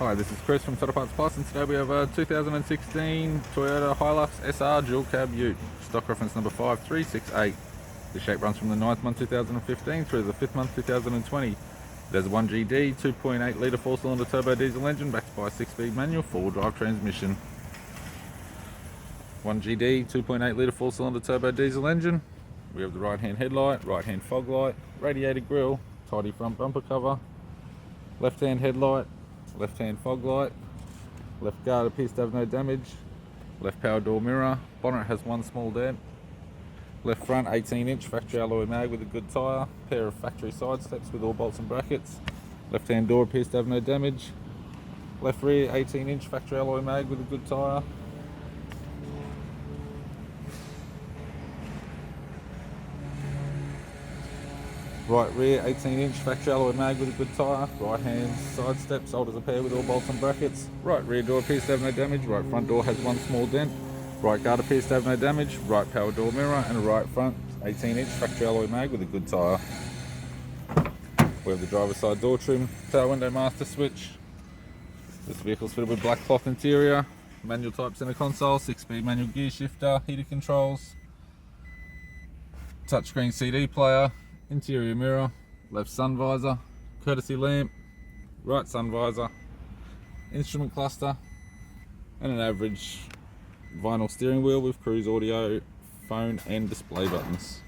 Hi, this is Chris from Toyota Parts Plus, and today we have a 2016 Toyota Hilux SR dual cab ute, stock reference number 5368. The shape runs from the 9th month 2015 through the 5th month 2020. It has a 1GD 2.8 litre 4-cylinder turbo diesel engine backed by a 6-speed manual 4-wheel drive transmission. 1GD 2.8 litre 4-cylinder turbo diesel engine. We have the right hand headlight, right hand fog light, radiator grille, tidy front bumper cover, left hand headlight, left hand fog light, left guard appears to have no damage, left power door mirror, bonnet has one small dent, left front 18-inch factory alloy mag with a good tyre, pair of factory side steps with all bolts and brackets, left hand door appears to have no damage, left rear 18-inch factory alloy mag with a good tyre, right rear 18-inch factory alloy mag with a good tyre, right hand side step sold as a pair with all bolts and brackets, right rear door appears to have no damage, right front door has one small dent, right guard appears to have no damage, right power door mirror and a right front 18-inch factory alloy mag with a good tyre. We have the driver's side door trim, tail window master switch. This vehicle is fitted with black cloth interior, manual type center console, 6-speed manual gear shifter, heated controls, touchscreen CD player, interior mirror, left sun visor, courtesy lamp, right sun visor, instrument cluster, and an average vinyl steering wheel with cruise audio, phone and display buttons.